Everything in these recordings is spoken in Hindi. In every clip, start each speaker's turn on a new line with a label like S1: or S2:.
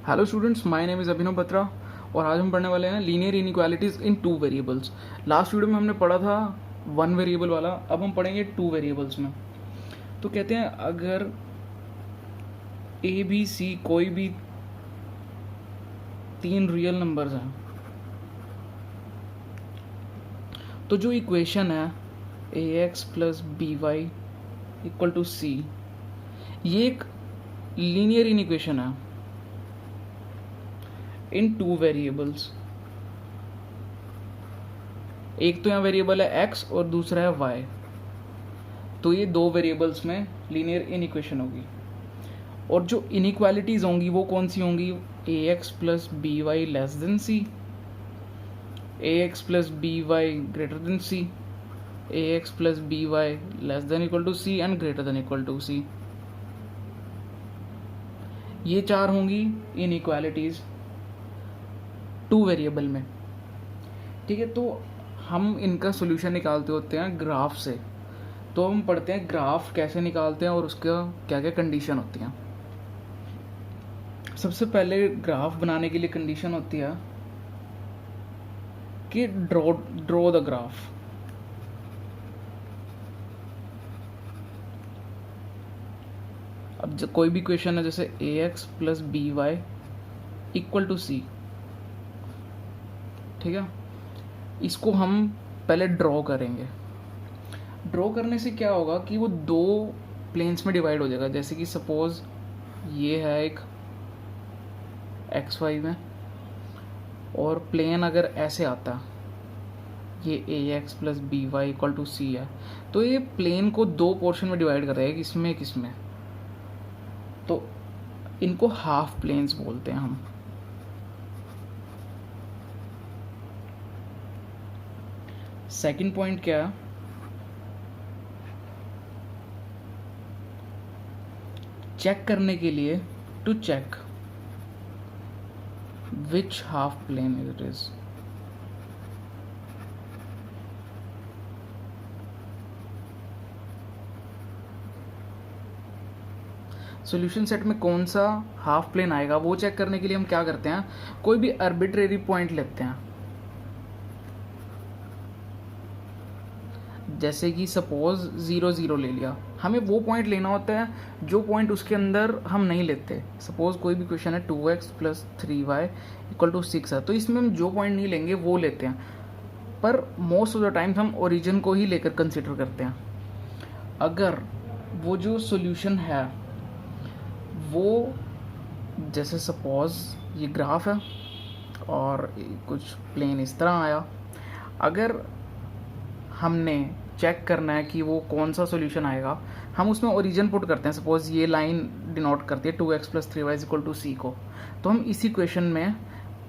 S1: Hello students, my name is Abhinav Batra और आज हम पढ़ने वाले हैं linear inequalities in two variables. Last video में हमने पढ़ा था वन वेरिएबल वाला, अब हम पढ़ेंगे टू वेरिएबल्स में। तो कहते हैं अगर ए बी सी कोई भी तीन रियल नंबर्स हैं तो जो इक्वेशन है A X plus B Y equal to C, ये एक लीनियर इनइक्वेशन है इन टू वेरिएबल्स। एक तो यहाँ वेरिएबल है x और दूसरा है y, तो ये दो वेरिएबल्स में लीनियर इनइक्वेशन होगी। और जो इनइक्वालिटीज़ होंगी वो कौन सी होंगी? A X plus B Y less than C, A X plus B Y greater than C, A X plus B Y less than equal to C and greater than equal to C. ये चार होंगी इनइक्वालिटीज़ टू वेरिएबल में। ठीक है, तो हम इनका सॉल्यूशन निकालते होते हैं ग्राफ से। तो हम पढ़ते हैं ग्राफ कैसे निकालते हैं और उसका क्या क्या कंडीशन होती हैं। सबसे पहले ग्राफ बनाने के लिए कंडीशन होती है कि ड्रॉ द ग्राफ। अब जब कोई भी क्वेश्चन है जैसे A X plus B Y equal to C, ठीक है, इसको हम पहले ड्रॉ करेंगे। ड्रॉ करने से क्या होगा कि वो दो प्लेन्स में डिवाइड हो जाएगा। जैसे कि सपोज ये है एक एक्स वाई में, और प्लेन अगर ऐसे आता, ये A X plus B Y equal to C है, तो ये प्लेन को दो पोर्शन में डिवाइड कर रहा है, किसमें किसमें। तो इनको हाफ प्लेन्स बोलते हैं हम। सेकंड पॉइंट क्या है? चेक करने के लिए to check which half plane it is. Solution set में कौन सा हाफ प्लेन आएगा वो चेक करने के लिए हम क्या करते हैं, कोई भी आर्बिट्रेरी पॉइंट लेते हैं। जैसे कि सपोज 0 0 ले लिया, हमें वो पॉइंट लेना होता है जो पॉइंट उसके अंदर हम नहीं लेते। सपोज कोई भी क्वेश्चन है 2x plus 3y equal to 6 है, तो इसमें हम जो पॉइंट नहीं लेंगे वो लेते हैं। पर मोस्ट ऑफ द टाइम्स हम ओरिजिन को ही लेकर कंसिडर करते हैं। अगर वो जो सॉल्यूशन है वो, जैसे सपोज ये ग्राफ है और कुछ प्लेन इस तरह आया, अगर हमने चेक करना है कि वो कौन सा सॉल्यूशन आएगा, हम उसमें ओरिजिन पुट करते हैं। सपोज ये लाइन डिनोट करती है 2x plus 3y equal to सी को, तो हम इसी क्वेश्चन में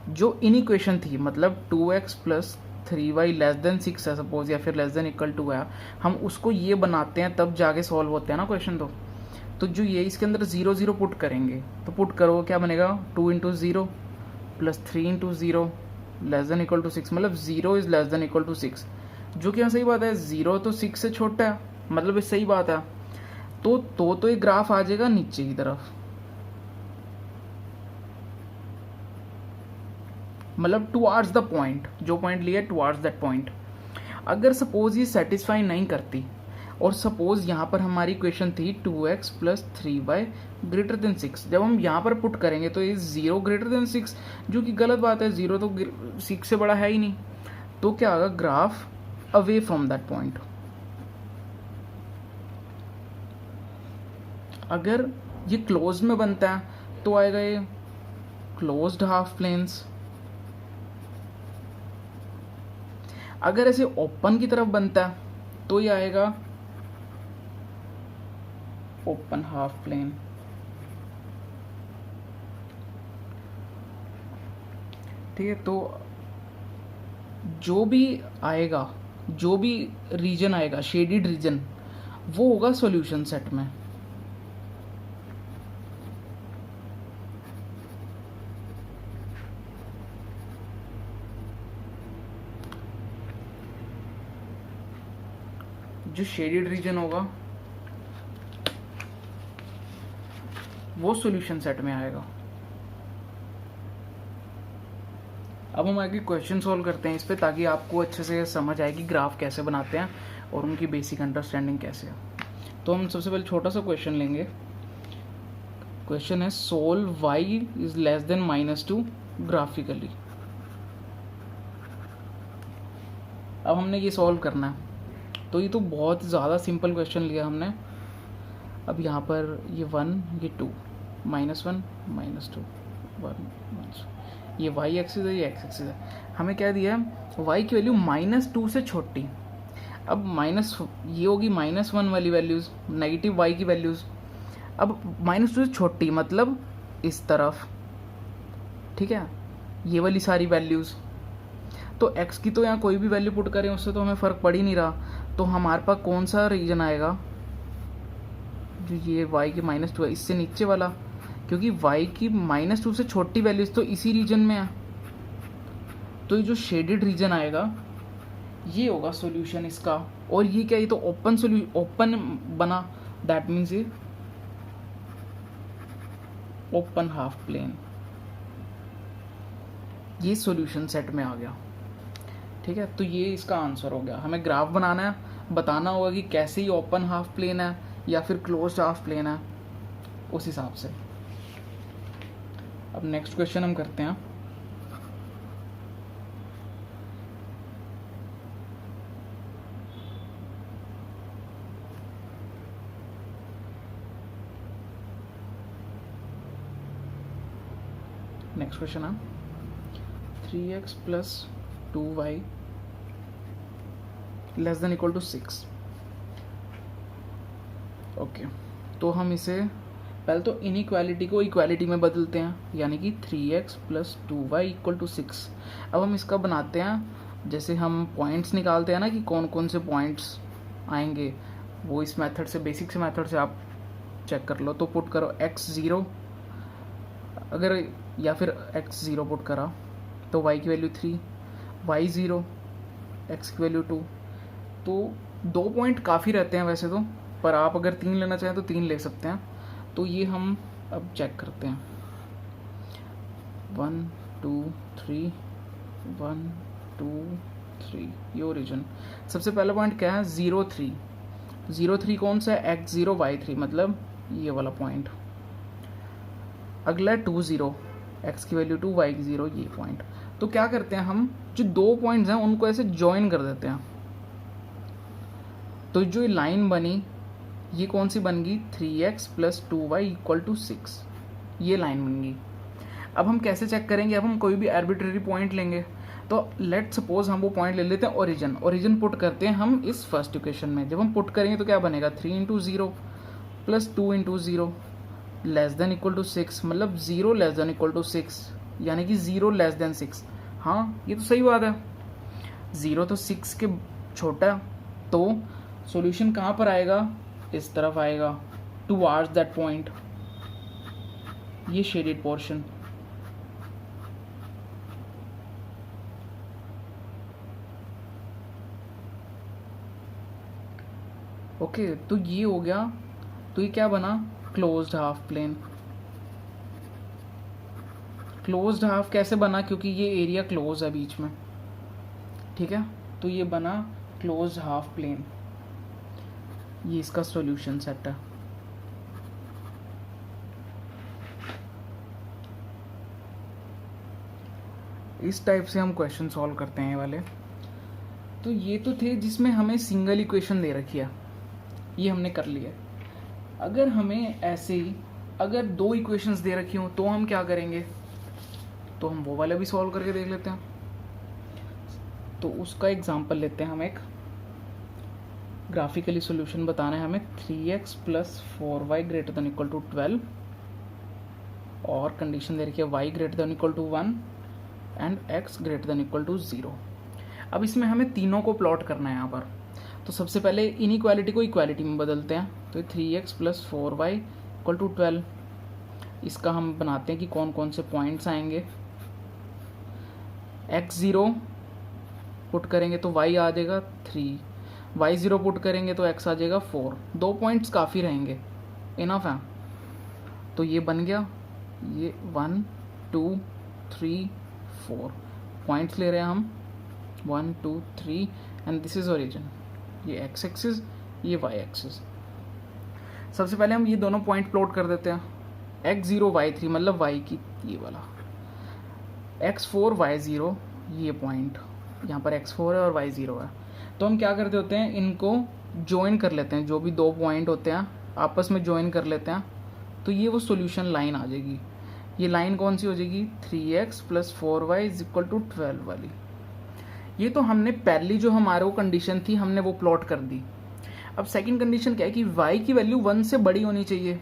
S1: जो इनइक्वेशन थी, मतलब 2x plus 3y less than 6 है सपोज, या फिर लेस देन इक्वल टू है, हम उसको ये बनाते हैं तब जाके सॉल्व होते हैं ना क्वेश्चन। तो जो ये इसके अंदर 0 0 पुट करेंगे, तो पुट करो क्या बनेगा, 2 into 0 plus 3 into 0 less than equal to 6, मतलब 0 is less than equal to 6, जो कि यहाँ सही बात है। 0 तो 6 से छोटा है, मतलब ये सही बात है। तो ये ग्राफ आ जाएगा नीचे की तरफ, मतलब टुवार्ड्स द पॉइंट, जो पॉइंट लिया टुवार्ड्स दैट पॉइंट। अगर सपोज ये सेटिस्फाई नहीं करती, और सपोज यहाँ पर हमारी क्वेश्चन थी 2x plus 3y greater than 6, जब हम यहाँ पर पुट करेंगे तो ये 0 ग्रेटर देन 6, जो कि गलत बात है। 0 तो 6 से बड़ा है ही नहीं। तो क्या होगा, graph away from that point. अगर ये क्लोज में बनता है तो आएगा ये क्लोज्ड हाफ प्लेन्स। अगर ऐसे ओपन की तरफ बनता है तो ये आएगा ओपन हाफ प्लेन। ठीक है, तो जो भी आएगा, जो भी रीजन आएगा, शेडिड रीजन, वो होगा सॉल्यूशन सेट में। जो शेडेड रीजन होगा वो सॉल्यूशन सेट में आएगा। अब हम आगे क्वेश्चन सॉल्व करते हैं इस पे, ताकि आपको अच्छे से समझ आए कि ग्राफ कैसे बनाते हैं और उनकी बेसिक अंडरस्टैंडिंग कैसे है। तो हम सबसे पहले छोटा सा क्वेश्चन लेंगे। क्वेश्चन है solve y is less then -2 graphically. अब हमने ये सॉल्व करना है, तो ये तो बहुत ज़्यादा सिंपल क्वेश्चन लिया हमने। अब यहाँ पर ये 1 ये 2 -1 -2 1 ये y एक्सिस है, ये x एक्सिस है। हमें क्या दिया है, y की वैल्यू -2 से छोटी। अब माइनस ये होगी -1 वाली वैल्यूज़, नेगेटिव y की वैल्यूज़। अब -2 से छोटी मतलब इस तरफ, ठीक है, ये वाली सारी वैल्यूज़। तो x की तो यहाँ कोई भी वैल्यू पुट करें उससे तो हमें फ़र्क पड़ ही नहीं रहा। तो हमारे पास कौन सा रीजन आएगा, जो ये y की -2 है, इससे नीचे वाला, क्योंकि y की -2 से छोटी वैल्यूज तो इसी रीजन में है। तो ये जो शेडेड रीजन आएगा ये होगा सॉल्यूशन इसका। और ये क्या, ये तो ओपन बना, दैट मीन्स ये ओपन हाफ प्लेन, ये सॉल्यूशन सेट में आ गया। ठीक है, तो ये इसका आंसर हो गया। हमें ग्राफ बनाना है, बताना होगा कि कैसे ही ओपन हाफ प्लेन है या फिर क्लोज्ड हाफ प्लेन है, उस हिसाब से। अब नेक्स्ट क्वेश्चन हम करते हैं। नेक्स्ट क्वेश्चन है 3x + 2y < 6। ओके, तो हम इसे पहले तो इनइक्वालिटी को इक्वालिटी में बदलते हैं, यानी कि 3x + 2y = 6। अब हम इसका बनाते हैं, जैसे हम पॉइंट्स निकालते हैं ना कि कौन कौन से पॉइंट्स आएंगे, वो इस मेथड से, बेसिक से मेथड से आप चेक कर लो। तो पुट करो x0, अगर या फिर x0 पुट करा तो y की वैल्यू 3, y0 x की वैल्यू 2। तो 2 पॉइंट काफ़ी रहते हैं वैसे तो, पर आप अगर 3 लेना चाहें तो 3 ले सकते हैं। तो ये हम अब चेक करते हैं, 1 2 3 1 2 3, ये ओरिजिन। सबसे पहला पॉइंट क्या है, 0 3। 0 3 कौन सा है, x0 y3, मतलब ये वाला पॉइंट। अगला है 2 0, x की वैल्यू 2 y की 0, ये पॉइंट। तो क्या करते हैं हम, जो 2 पॉइंट्स हैं उनको ऐसे ज्वाइन कर देते हैं। तो जो लाइन बनी ये कौन सी बन गई, 3x + 2y = 6, ये लाइन बन गई। अब हम कैसे चेक करेंगे, अब हम कोई भी आर्बिट्रेरी पॉइंट लेंगे। तो लेट सपोज हम वो पॉइंट ले लेते हैं ओरिजिन। ओरिजिन पुट करते हैं हम इस फर्स्ट इक्वेशन में। जब हम पुट करेंगे तो क्या बनेगा, 3 × 0 + 2 × 0 < 6, मतलब 0 < 6, यानी कि 0 < 6। हाँ, ये तो सही बात है, 0 तो 6 के छोटा। तो सॉल्यूशन कहाँ पर आएगा, इस तरफ आएगा, टुवार्ड्स दैट पॉइंट, ये शेडेड पोर्शन। ओके, तो ये हो गया। तो ये क्या बना, closed half plane. Closed half कैसे बना, क्योंकि ये एरिया क्लोज है बीच में, ठीक है। तो ये बना क्लोज्ड हाफ प्लेन, ये इसका सॉल्यूशन सेट है। इस टाइप से हम क्वेश्चन सॉल्व करते हैं ये वाले। तो ये तो थे जिसमें हमें सिंगल इक्वेशन दे रखी है, ये हमने कर लिया। अगर हमें ऐसे ही अगर 2 इक्वेशंस दे रखी हों तो हम क्या करेंगे, तो हम वो वाला भी सॉल्व करके देख लेते हैं। तो उसका एग्जांपल लेते हैं हम, एक ग्राफिकली सॉल्यूशन बताना है हमें। 3x + 4y > 12 और कंडीशन दे रखी है y > 1 एंड x > 0। अब इसमें हमें तीनों को प्लॉट करना है यहाँ पर। तो सबसे पहले इनइक्वालिटी को इक्वालिटी में बदलते हैं। तो 3x + 4y = 12, इसका हम बनाते हैं कि कौन कौन से पॉइंट्स आएंगे। x0 पुट करेंगे तो y आ जाएगा 3, y0 पुट करेंगे तो x आ जाएगा 4। 2 पॉइंट्स काफ़ी रहेंगे, इनफ है। तो ये बन गया, ये 1 2 3 4, पॉइंट्स ले रहे हैं हम 1 2 3 एंड दिस इज ओरिजिन, ये एक्स एक्सिस ये वाई एक्सिस। सबसे पहले हम ये दोनों पॉइंट प्लॉट कर देते हैं, x0 y3 मतलब y की ये वाला, x4 y0 ये पॉइंट, यहाँ पर x4 है और y0 है। तो हम क्या करते होते हैं, इनको ज्वाइन कर लेते हैं, जो भी दो पॉइंट होते हैं आपस में ज्वाइन कर लेते हैं, तो ये वो सॉल्यूशन लाइन आ जाएगी। ये लाइन कौन सी हो जाएगी, 3x + 4y = 12 वाली। ये तो हमने पहली जो हमारे वो कंडीशन थी हमने वो प्लॉट कर दी। अब सेकंड कंडीशन क्या है कि y की वैल्यू 1 से बड़ी होनी चाहिए।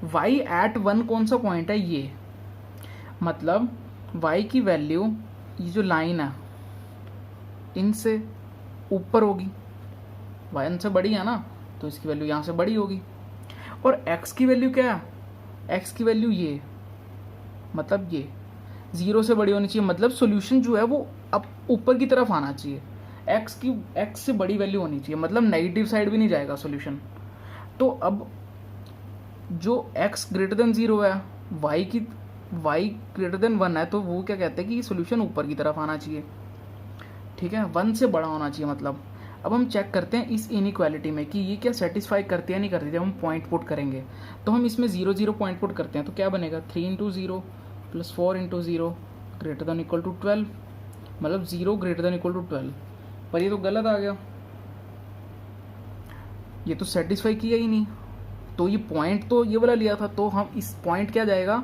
S1: y एट 1 कौन सा पॉइंट है, ये मतलब y की वैल्यू ये जो लाइन है इनसे ऊपर होगी, y 1 से बड़ी है ना, तो इसकी वैल्यू यहाँ से बड़ी होगी। और x की वैल्यू क्या है, x की वैल्यू ये मतलब ये 0 से बड़ी होनी चाहिए, मतलब सॉल्यूशन जो है वो अब ऊपर की तरफ आना चाहिए। x से बड़ी वैल्यू होनी चाहिए, मतलब नेगेटिव साइड भी नहीं जाएगा सॉल्यूशन। तो अब जो x > 0 है, y > 1 है, तो वो क्या कहते हैं कि सॉल्यूशन ऊपर की तरफ आना चाहिए, ठीक है, 1 से बड़ा होना चाहिए मतलब। अब हम चेक करते हैं इस इनइक्वालिटी में कि ये क्या सेटिस्फाई करती है नहीं करती। जब हम पॉइंट पुट करेंगे तो हम इसमें 0 0 पॉइंट पुट करते हैं, तो क्या बनेगा 3 × 0 + 4 × 0 > 12, मतलब 0 > 12। पर ये तो गलत आ गया, ये तो सेटिस्फाई किया ही नहीं। तो ये पॉइंट तो ये वाला लिया था, तो हम इस पॉइंट क्या जाएगा,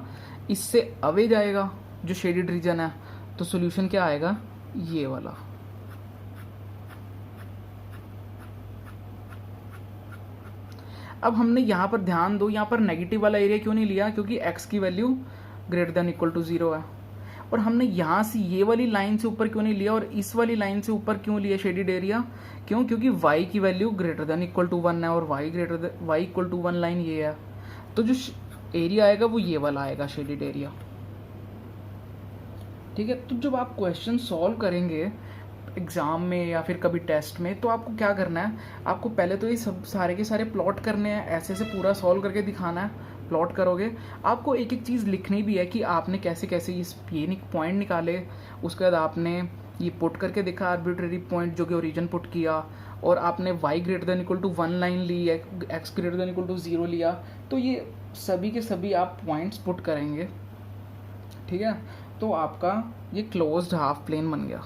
S1: इससे अवे जाएगा जो शेडेड रीजन है, तो सॉल्यूशन क्या आएगा, ये वाला। अब हमने यहाँ पर ध्यान दो, यहाँ पर नेगेटिव वाला एरिया क्यों नहीं लिया, क्योंकि x की वैल्यू > 0 है। और हमने यहाँ से ये वाली लाइन से ऊपर क्यों नहीं लिया और इस वाली लाइन से ऊपर क्यों लिया शेडेड एरिया, क्यों, क्योंकि y की वैल्यू > 1 है और y = 1 लाइन ये है, तो जो एरिया आएगा वो ये वाला आएगा शेडेड एरिया, ठीक है। तो जब आप क्वेश्चन सॉल्व करेंगे एग्ज़ाम में या फिर कभी टेस्ट में, तो आपको क्या करना है, आपको पहले तो ये सब सारे के सारे प्लॉट करने हैं, ऐसे से पूरा सॉल्व करके दिखाना है। प्लॉट करोगे आपको एक एक चीज़ लिखनी भी है कि आपने कैसे कैसे ये पॉइंट निकाले, उसके बाद आपने ये पुट करके देखा आर्बिट्रेरी पॉइंट जो कि ओरिजिन पुट किया, और आपने y > 1 लाइन ली, x > 0 लिया, तो ये सभी के सभी आप पॉइंट्स पुट करेंगे, ठीक है। तो आपका ये क्लोज्ड हाफ प्लेन बन गया।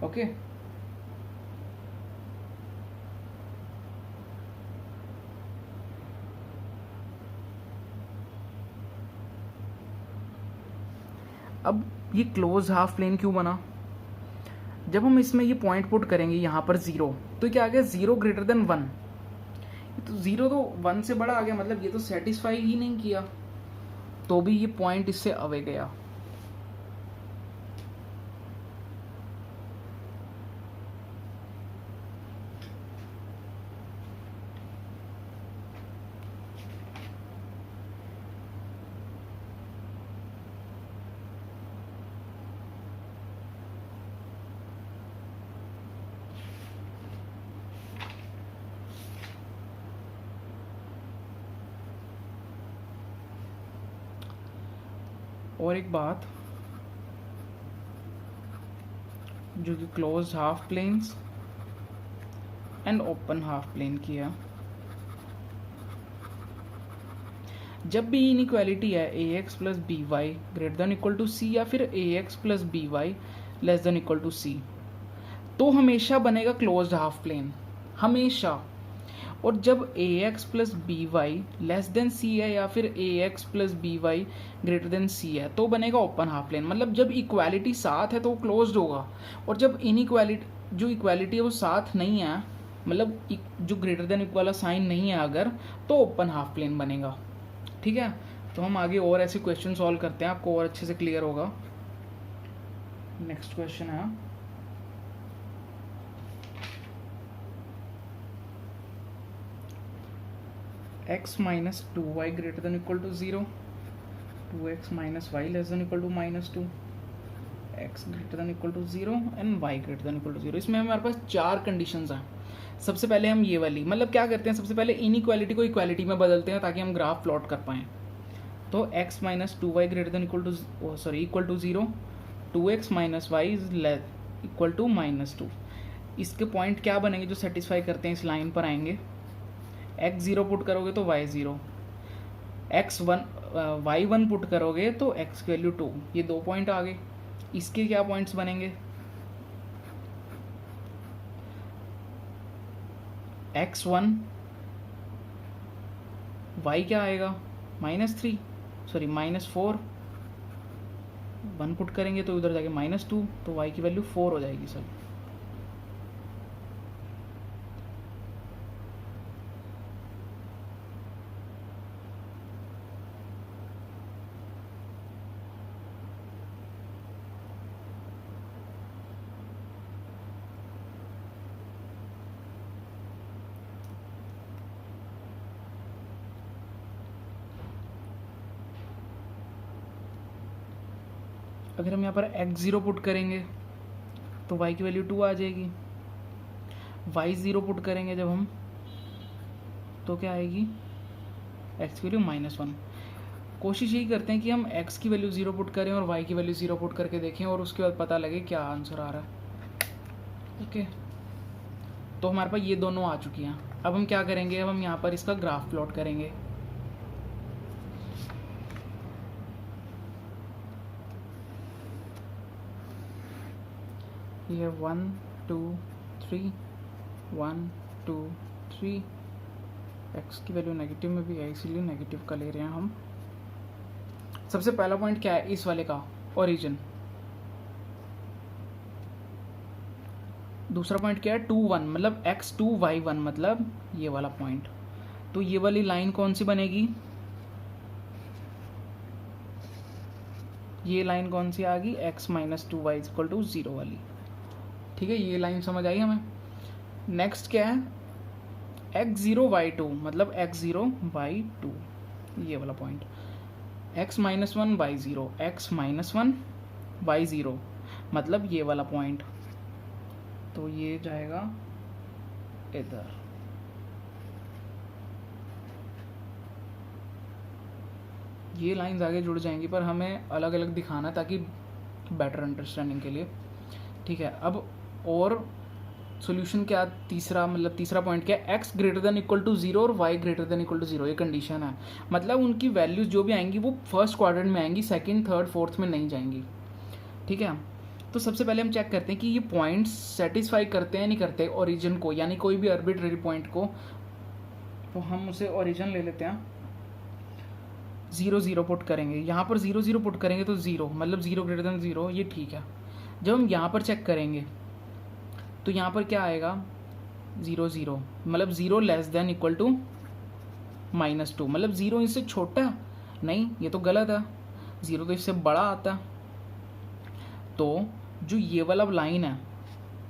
S1: ओके अब ये क्लोज हाफ प्लेन क्यों बना, जब हम इसमें ये पॉइंट पुट करेंगे यहाँ पर 0, तो क्या आ गया 0 > 1, तो 0 तो 1 से बड़ा आ गया, मतलब ये तो सेटिस्फाई ही नहीं किया, तो भी ये पॉइंट इससे अवे गया। और एक बात, जो कि closed half planes and open half plane की है, जब भी इनइक्वालिटी है ax + by > c या फिर ax + by < c, तो हमेशा बनेगा क्लोज्ड हाफ प्लेन, हमेशा। और जब ax + by < c है या फिर ax + by < c है, तो बनेगा ओपन हाफ प्लेन। मतलब जब इक्वालिटी साथ है तो वो क्लोज्ड होगा, और जब जो इक्वालिटी है वो साथ नहीं है, मतलब जो > वाला साइन नहीं है अगर, तो ओपन हाफ प्लेन बनेगा, ठीक है। तो हम आगे और ऐसे क्वेश्चन सॉल्व करते हैं, आपको और अच्छे से क्लियर होगा। नेक्स्ट क्वेश्चन है x - 2y > 0, 2x - y < -2, x > 0 and y > 0। इसमें हमारे पास 4 कंडीशंस हैं। सबसे पहले हम ये वाली, मतलब क्या करते हैं, सबसे पहले इनइक्वालिटी को इक्वालिटी में बदलते हैं ताकि हम ग्राफ प्लॉट कर पाएँ। तो x minus 2y greater than equal to 0, 2x minus y is equal to -2। इसके पॉइंट क्या बनेंगे जो सेटिस्फाई करते हैं, इस लाइन पर आएंगे। x 0 पुट करोगे तो y 0, y 1 पुट करोगे तो x की वैल्यू 2, ये 2 पॉइंट आ गए। इसके क्या पॉइंट्स बनेंगे, x1 y क्या आएगा -3, सॉरी -4, 1 पुट करेंगे तो उधर जाके -2, तो y की वैल्यू 4 हो जाएगी सर। अगर हम यहाँ पर x 0 पुट करेंगे तो y की वैल्यू 2 आ जाएगी। y 0 पुट करेंगे जब हम तो क्या आएगी, x की वैल्यू -1। कोशिश यही करते हैं कि हम x की वैल्यू 0 पुट करें और y की वैल्यू 0 पुट करके देखें और उसके बाद पता लगे क्या आंसर आ रहा है। ओके, तो हमारे पास ये दोनों आ चुकी हैं। अब हम क्या करेंगे, अब हम यहाँ पर इसका ग्राफ प्लॉट करेंगे। ये 1 2 3 1 2 3, x की वैल्यू नेगेटिव में भी है इसीलिए नेगेटिव का ले रहे हैं हम। सबसे पहला पॉइंट क्या है, इस वाले का ओरिजिन। दूसरा पॉइंट क्या है, 2 1, मतलब x2 y1, मतलब ये वाला पॉइंट। तो ये वाली लाइन कौन सी बनेगी, ये लाइन कौन सी आ गई, x minus 2y equal to 0 वाली। ठीक है, ये लाइन समझ आई हमें। नेक्स्ट क्या है, x0 y2, मतलब x0 y2, ये वाला point. x minus 1 y0, x minus 1 y0, मतलब ये वाला पॉइंट। तो ये जाएगा इधर। ये लाइंस आगे जुड़ जाएंगी पर हमें अलग अलग दिखाना ताकि बेटर अंडरस्टैंडिंग के लिए। ठीक है, अब और सॉल्यूशन क्या, तीसरा पॉइंट क्या है, x greater than equal to 0 और y greater than equal to 0, ये कंडीशन है। मतलब उनकी वैल्यूज जो भी आएंगी वो फर्स्ट क्वाड्रेंट में आएंगी, सेकंड थर्ड फोर्थ में नहीं जाएंगी। ठीक है, तो सबसे पहले हम चेक करते हैं कि ये पॉइंट्स सेटिस्फाई करते हैं नहीं करते ओरिजिन को, यानी कोई भी आर्बिट्रेरी पॉइंट को। तो हम उसे ओरिजिन ले लेते हैं, 0 0 पुट करेंगे। यहाँ पर 0 0 पुट करेंगे तो 0, मतलब 0 ग्रेटर देन 0, ये ठीक है। जब हम यहाँ पर चेक करेंगे तो यहाँ पर क्या आएगा, 0 0, मतलब 0 लेस देन इक्वल टू -2, मतलब 0 इससे छोटा, नहीं ये तो गलत है, 0 तो इससे बड़ा आता। तो जो ये वाला लाइन है,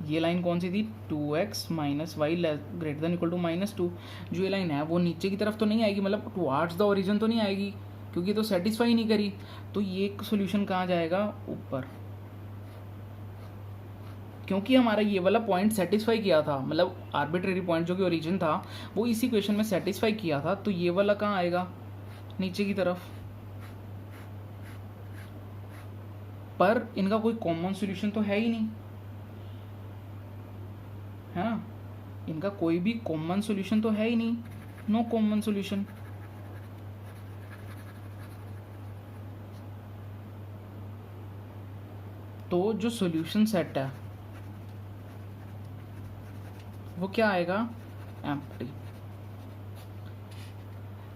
S1: ये लाइन कौन सी थी, 2x minus y greater than equal to -2, जो ये लाइन है वो नीचे की तरफ तो नहीं आएगी, मतलब टुवार्ड्स द ओरिजिन तो नहीं आएगी क्योंकि तो सेटिस्फाई नहीं करी। तो ये सोल्यूशन कहाँ जाएगा, ऊपर, क्योंकि हमारा ये वाला पॉइंट सेटिस्फाई किया था, मतलब आर्बिट्रेरी पॉइंट जो कि ओरिजिन था वो इसी क्वेश्चन में सेटिस्फाई किया था। तो ये वाला कहाँ आएगा, नीचे की तरफ। पर इनका कोई कॉमन सॉल्यूशन तो है ही नहीं, है ना, इनका कोई भी कॉमन सॉल्यूशन तो है ही नहीं, नो कॉमन सॉल्यूशन। तो जो सॉल्यूशन सेट है वो क्या आएगा, एम्प्टी।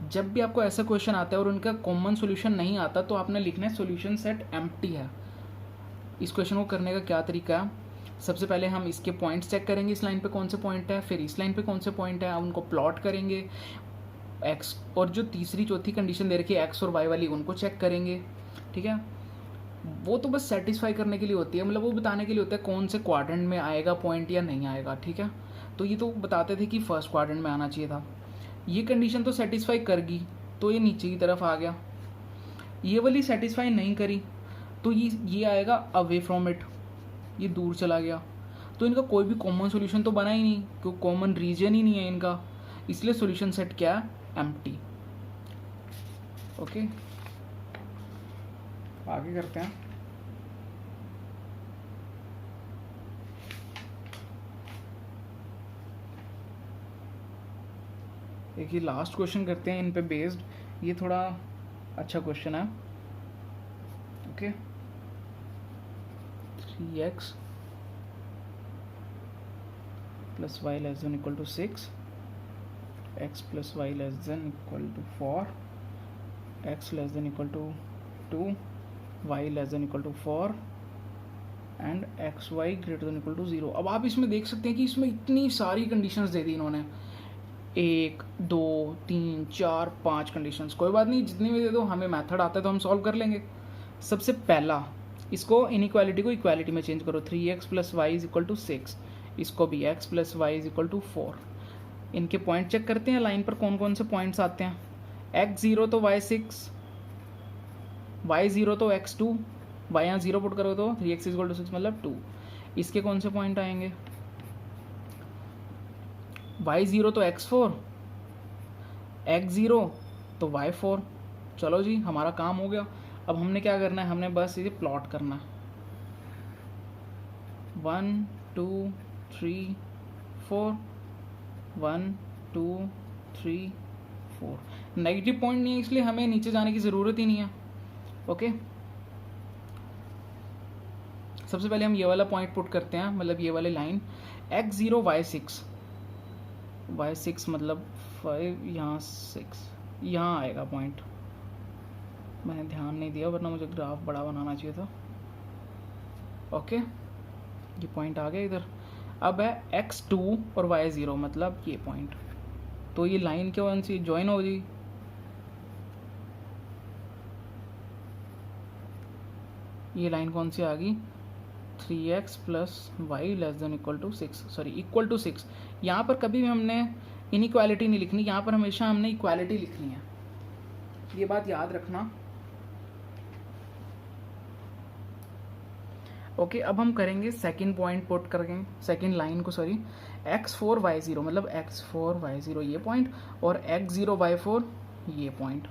S1: जब भी आपको ऐसा क्वेश्चन आता है और उनका कॉमन सॉल्यूशन नहीं आता तो आपने लिखना है सॉल्यूशन सेट एम्प्टी है। इस क्वेश्चन को करने का क्या तरीका है, सबसे पहले हम इसके पॉइंट्स चेक करेंगे, इस लाइन पे कौन से पॉइंट है, फिर इस लाइन पे कौन से पॉइंट है, उनको प्लॉट करेंगे, एक्स और जो तीसरी चौथी कंडीशन दे रखी है एक्स और वाई वाली, उनको चेक करेंगे। ठीक है, वो तो बस सेटिस्फाई करने के लिए होती है, मतलब वो बताने के लिए होता है कौन से क्वाड्रेंट में आएगा पॉइंट या नहीं आएगा। ठीक है, तो ये तो बताते थे कि फर्स्ट क्वाड्रेंट में आना चाहिए था, ये कंडीशन तो सेटिस्फाई कर गई तो ये नीचे की तरफ आ गया, ये वाली सेटिस्फाई नहीं करी तो ये आएगा अवे फ्रॉम इट, ये दूर चला गया। तो इनका कोई भी कॉमन सॉल्यूशन तो बना ही नहीं क्योंकि कॉमन रीजन ही नहीं है इनका, इसलिए सॉल्यूशन सेट क्या है, एम्प्टी। ओके। आगे करते हैं। एक ये लास्ट क्वेश्चन करते हैं इन पे बेस्ड, ये थोड़ा अच्छा क्वेश्चन है। Okay, 3x plus y less than equal to 6, x plus y less than equal to 4, x less than equal to 2, y less than equal to 4 and x y greater than equal to 0। अब आप इसमें देख सकते हैं कि इसमें इतनी सारी कंडीशंस दे दी इन्होंने, 1 2 3 4 5 कंडीशंस। कोई बात नहीं, जितनी भी दे दो, हमें मेथड आता है तो हम सॉल्व कर लेंगे। सबसे पहला, इसको इनइक्वालिटी को इक्वालिटी में चेंज करो। 3x plus y is equal to 6, इसको भी x plus y is equal to 4। इनके पॉइंट चेक करते हैं, लाइन पर कौन कौन से पॉइंट्स आते हैं। x 0 तो y 6, y 0 तो x 2, y यहाँ 0 पुट करो तो 3x इज इक्वल टू 6 मतलब 2। इसके कौन से पॉइंट आएंगे, y 0 तो x 4, x 0 तो y 4। चलो जी, हमारा काम हो गया। अब हमने क्या करना है, हमने बस इसे प्लॉट करना है। 1 2 3 4, 1 2 3 4। नेगेटिव पॉइंट नहीं है इसलिए हमें नीचे जाने की ज़रूरत ही नहीं है। ओके, सबसे पहले हम ये वाला पॉइंट पुट करते हैं, मतलब ये वाली लाइन x 0 y 6, y 6 मतलब 5, यहाँ 6, यहाँ आएगा पॉइंट। मैंने ध्यान नहीं दिया वरना मुझे ग्राफ बड़ा बनाना चाहिए था। ओके, ये पॉइंट आ गया इधर। अब है x 2 और y 0 मतलब ये पॉइंट, तो ये लाइन क्या कौन सी ज्वाइन हो गई, ये लाइन कौन सी आ गई, 3x plus y less than equal to 6, sorry equal to 6। यहाँ पर कभी भी हमने इनइक्वालिटी नहीं लिखनी, यहाँ पर हमेशा हमने इक्वालिटी लिखनी है, ये बात याद रखना। ओके, अब हम करेंगे सेकंड पॉइंट पुट करेंगे, सेकंड लाइन को, सॉरी x 4 y 0 मतलब x 4 y 0 ये पॉइंट और x 0 y 4 ये पॉइंट।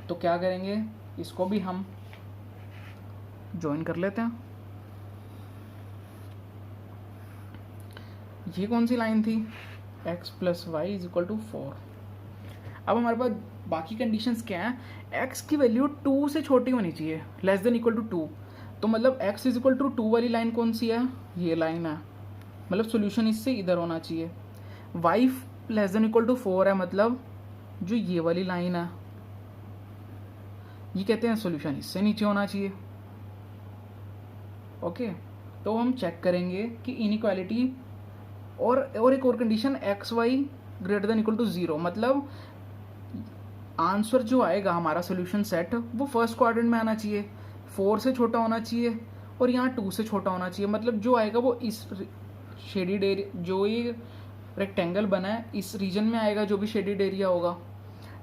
S1: तो क्या करेंगे, इसको भी हम ज्वाइन कर लेते हैं। ये कौन सी लाइन थी, x plus y is equal to 4। अब हमारे पास बाकी कंडीशंस क्या हैं, x की वैल्यू 2 से छोटी होनी चाहिए, लेस देन इक्वल टू 2। तो मतलब x इज इक्वल टू 2 वाली लाइन कौन सी है, ये लाइन है, मतलब सोल्यूशन इससे इधर होना चाहिए। y less than equal to 4 है, मतलब जो ये वाली लाइन है, ये कहते हैं सोल्यूशन इससे नीचे होना चाहिए। ओके, तो हम चेक करेंगे कि इनइक्वालिटी और एक और condition x y greater than equal to 0, मतलब आंसर जो आएगा हमारा सोल्यूशन सेट वो फर्स्ट क्वाड्रेंट में आना चाहिए, 4 से छोटा होना चाहिए और यहाँ 2 से छोटा होना चाहिए। मतलब जो आएगा वो इस शेडिड एरिया, जो ये रेक्टेंगल बना है इस रीजन में आएगा, जो भी शेडिड एरिया होगा।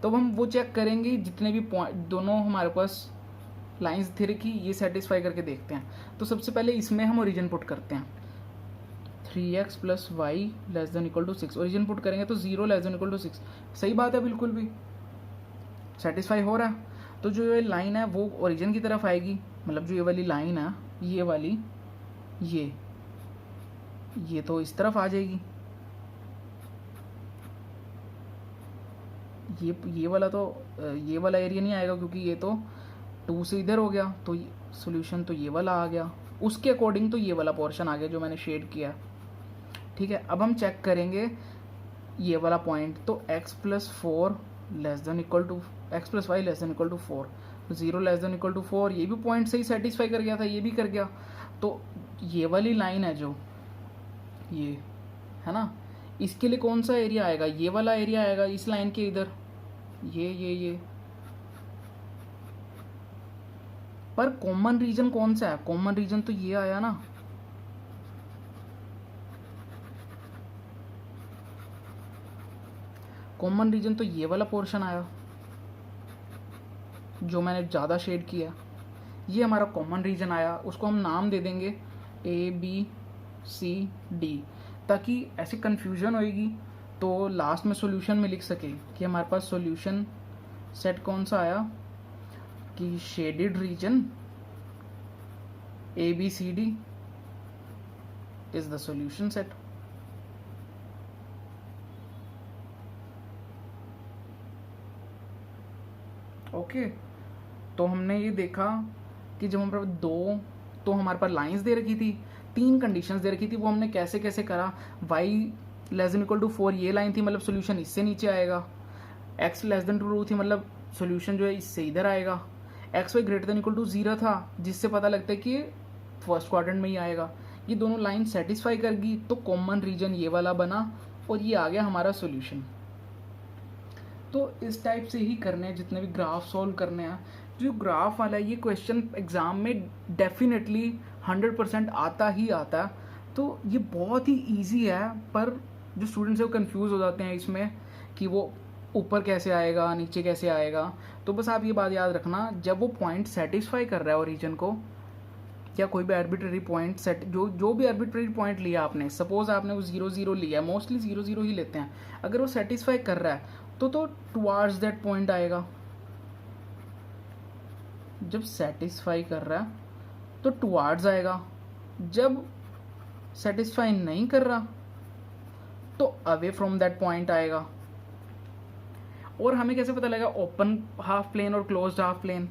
S1: तो हम वो चेक करेंगे, जितने भी पॉइंट दोनों हमारे पास लाइंस थ्योरी की, ये सेटिस्फाई करके देखते हैं। तो सबसे पहले इसमें हम ओरिजिन पुट करते हैं, 3x plus y less than equal to 6। Origin put करेंगे तो 0 लेस देन इक्वल टू 6, सही बात है, बिल्कुल भी सेटिस्फाई हो रहा है। तो जो ये लाइन है वो ओरिजिन की तरफ आएगी, मतलब जो ये वाली लाइन है, ये वाली, ये तो इस तरफ आ जाएगी। ये वाला तो ये वाला एरिया नहीं आएगा क्योंकि ये तो 2 से इधर हो गया, तो सोल्यूशन तो ये वाला आ गया, उसके अकॉर्डिंग तो ये वाला पोर्शन आ गया जो मैंने शेड किया। ठीक है, अब हम चेक करेंगे ये वाला पॉइंट, तो x plus 4 less than equal to, x plus y less than equal to 4, 0 less than equal to 4, ये भी पॉइंट सही सेटिस्फाई कर गया था, ये भी कर गया। तो ये वाली लाइन है जो ये है ना, इसके लिए कौन सा एरिया आएगा, ये वाला एरिया आएगा इस लाइन के इधर, ये पर कॉमन रीजन कौन सा है, कॉमन रीजन तो ये आया ना, कॉमन रीजन तो ये वाला पोर्शन आया जो मैंने ज़्यादा शेड किया, ये हमारा कॉमन रीजन आया। उसको हम नाम दे देंगे ABCD, ताकि ऐसे कन्फ्यूजन होएगी तो लास्ट में सॉल्यूशन में लिख सके कि हमारे पास सॉल्यूशन सेट कौन सा आया, कि shaded region ABCD is the solution set. Okay तो हमने ये देखा कि जब हमारे पास दो, तो हमारे पास लाइंस दे रखी थी, तीन कंडीशंस दे रखी थी, वो हमने कैसे कैसे करा। y less than equal to 4 ये लाइन थी, मतलब सोल्यूशन इससे नीचे आएगा। x लेस देन 2 थी, मतलब सोल्यूशन जो है इससे इधर आएगा। X y greater than equal to 0 था, जिससे पता लगता है कि फर्स्ट क्वाड्रेंट में ही आएगा। ये दोनों लाइन सेटिस्फाई करगी तो कॉमन रीजन ये वाला बना और ये आ गया हमारा सोल्यूशन। तो इस टाइप से ही करने हैं जितने भी ग्राफ सॉल्व करने हैं। जो ग्राफ वाला है ये क्वेश्चन एग्जाम में डेफिनेटली 100% आता ही आता है। तो ये बहुत ही ईजी है, पर जो स्टूडेंट्स है वो कंफ्यूज हो जाते हैं इसमें कि वो ऊपर कैसे आएगा नीचे कैसे आएगा। तो बस आप ये बात याद रखना, जब वो पॉइंट सेटिस्फाई कर रहा है ओरिजिन को, या कोई भी आर्बिट्ररी पॉइंट सेट जो भी आर्बिट्ररी पॉइंट लिया आपने, सपोज आपने वो 0 0 लिया, मोस्टली 0 0 ही लेते हैं, अगर वो सेटिस्फाई कर रहा है तो टुवार्ड्स दैट पॉइंट आएगा। जब सेटिस्फाई कर रहा है तो टुवार्ड्स आएगा, जब सेटिस्फाई नहीं कर रहा तो अवे फ्रॉम दैट पॉइंट आएगा। और हमें कैसे पता लगेगा ओपन हाफ प्लेन और क्लोज्ड हाफ प्लेन?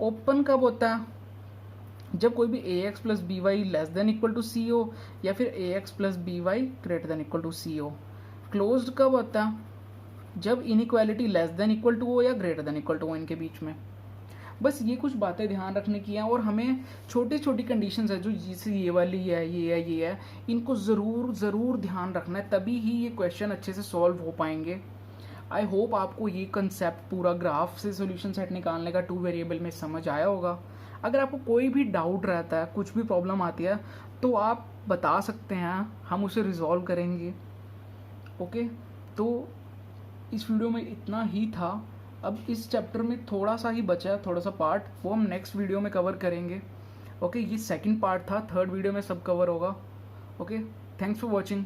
S1: ओपन कब होता है? जब कोई भी ax plus B Y less than equal to C हो, या फिर ax plus B Y greater than equal to C हो। क्लोज्ड कब होता है? जब inequality less than equal to हो या ग्रेटर देन इक्वल टू हो इनके बीच में। बस ये कुछ बातें ध्यान रखने की हैं, और हमें छोटी छोटी कंडीशंस है जो जैसे ये वाली है, ये है, इनको ज़रूर ध्यान रखना है, तभी ही ये क्वेश्चन अच्छे से सॉल्व हो पाएंगे। आई होप आपको ये कंसेप्ट पूरा ग्राफ से सोल्यूशन सेट निकालने का 2 वेरिएबल में समझ आया होगा। अगर आपको कोई भी डाउट रहता है, कुछ भी प्रॉब्लम आती है, तो आप बता सकते हैं, हम उसे रिजॉल्व करेंगे। ओके, तो इस वीडियो में इतना ही था। अब इस चैप्टर में थोड़ा सा ही बचा है, थोड़ा सा पार्ट, वो हम नेक्स्ट वीडियो में कवर करेंगे। ओके, ये सेकंड पार्ट था, थर्ड वीडियो में सब कवर होगा। Okay, thanks for watching.